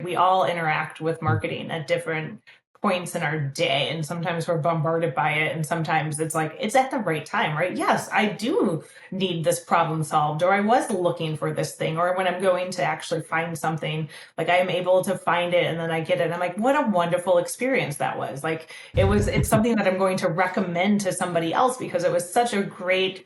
we all interact with marketing at different points in our day, and sometimes we're bombarded by it, and sometimes it's like it's at the right time, right? Yes, I do need this problem solved, or I was looking for this thing, or when I'm going to actually find something, like I'm able to find it and then I get it and I'm like, what a wonderful experience that was. Like it's something that I'm going to recommend to somebody else because it was such a great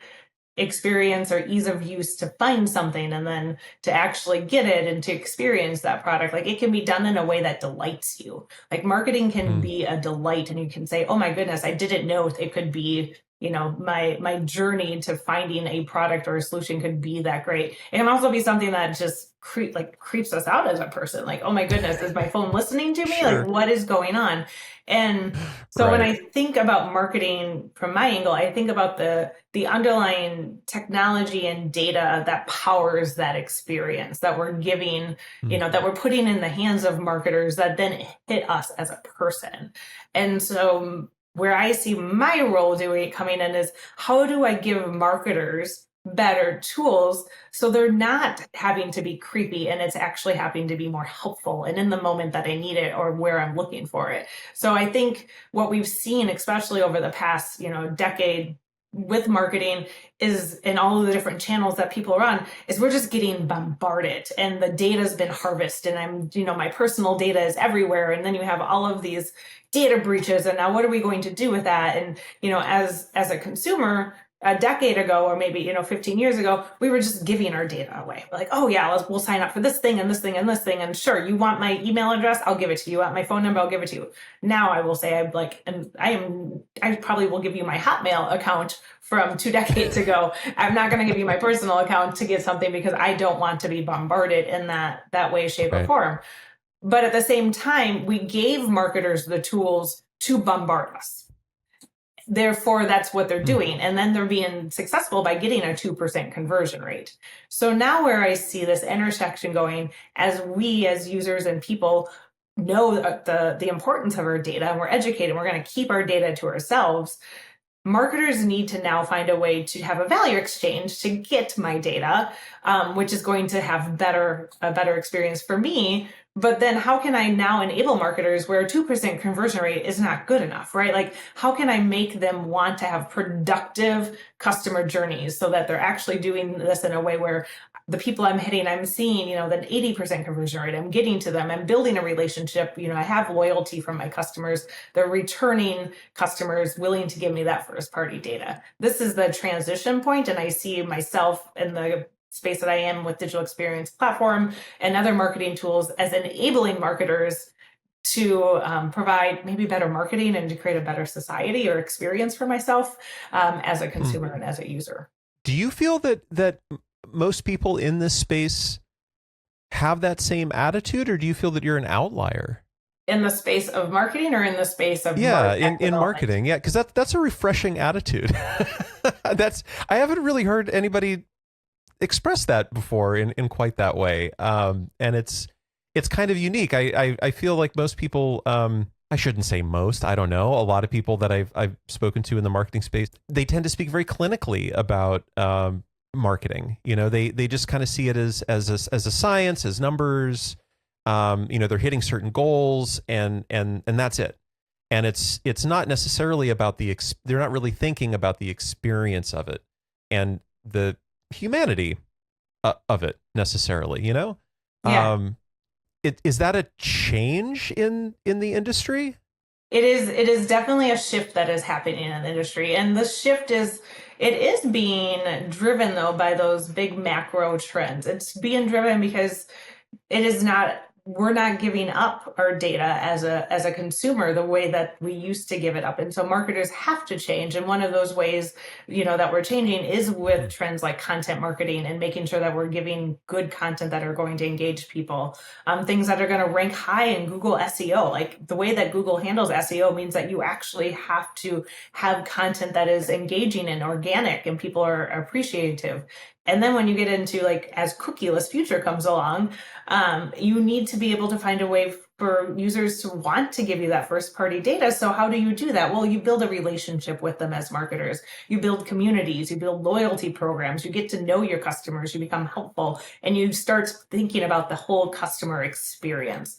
experience or ease of use to find something and then to actually get it and to experience that product. Like it can be done in a way that delights you. Like marketing can Mm, be a delight, and you can say, oh my goodness, I didn't know it could be, my journey to finding a product or a solution could be that great. It can also be something that just creeps us out as a person. Like, oh my goodness, is my phone listening to me? Like, sure. what is going on? And so when Right. I think about marketing from my angle, I think about the underlying technology and data that powers that experience that we're giving, Mm, that we're putting in the hands of marketers that then hit us as a person. And so where I see my role doing it coming in is how do I give marketers better tools so they're not having to be creepy and it's actually having to be more helpful and in the moment that I need it or where I'm looking for it. So I think what we've seen, especially over the past, decade with marketing is in all of the different channels that people run is we're just getting bombarded and the data's been harvested and my personal data is everywhere. And then you have all of these data breaches. And now what are we going to do with that? And, as a consumer, a decade ago, or maybe 15 years ago, we were just giving our data away. We're like, oh yeah, we'll sign up for this thing and this thing and this thing, and sure, you want my email address, I'll give it to you. You want my phone number, I'll give it to you. Now I will say, I'm like, and I probably will give you my Hotmail account from 2 decades ago. I'm not going to give you my personal account to get something because I don't want to be bombarded in that way, shape, or right. form. But at the same time, we gave marketers the tools to bombard us. Therefore, that's what they're Mm, doing. And then they're being successful by getting a 2% conversion rate. So now where I see this intersection going, as we as users and people know the importance of our data and we're educated, we're going to keep our data to ourselves. Marketers need to now find a way to have a value exchange to get my data, which is going to have a better experience for me. But then how can I now enable marketers where a 2% conversion rate is not good enough, right? Like, how can I make them want to have productive customer journeys so that they're actually doing this in a way where the people I'm hitting, I'm seeing, that 80% conversion rate, I'm getting to them, I'm building a relationship, I have loyalty from my customers, they're returning customers willing to give me that first party data. This is the transition point, and I see myself in the space that I am with digital experience platform and other marketing tools as enabling marketers to provide maybe better marketing and to create a better society or experience for myself as a mm. consumer and as a user. Do you feel that most people in this space have that same attitude, or do you feel that you're an outlier? In the space of marketing or in the space of Yeah, tech in development? marketing, yeah, because that's a refreshing attitude. That's I haven't really heard anybody express that before in quite that way, and it's kind of unique. I feel like most people, I shouldn't say most, I don't know. A lot of people that I've spoken to in the marketing space, they tend to speak very clinically about marketing. They just kind of see it as a science, as numbers. They're hitting certain goals, and that's it. And it's not necessarily about they're not really thinking about the experience of it and the humanity of it necessarily. Yeah. Um, is that a change in the industry? It is definitely a shift that is happening in the industry. And the shift it is being driven though by those big macro trends. It's being driven because it is not we're not giving up our data as a consumer the way that we used to give it up, and so marketers have to change, and one of those ways that we're changing is with trends like content marketing and making sure that we're giving good content that are going to engage people, things that are going to rank high in Google SEO. Like the way that Google handles SEO means that you actually have to have content that is engaging and organic and people are appreciative. And then when you get into like as cookieless future comes along, you need to be able to find a way for users to want to give you that first party data. So how do you do that? Well, you build a relationship with them as marketers. You build communities, you build loyalty programs, you get to know your customers, you become helpful, and you start thinking about the whole customer experience.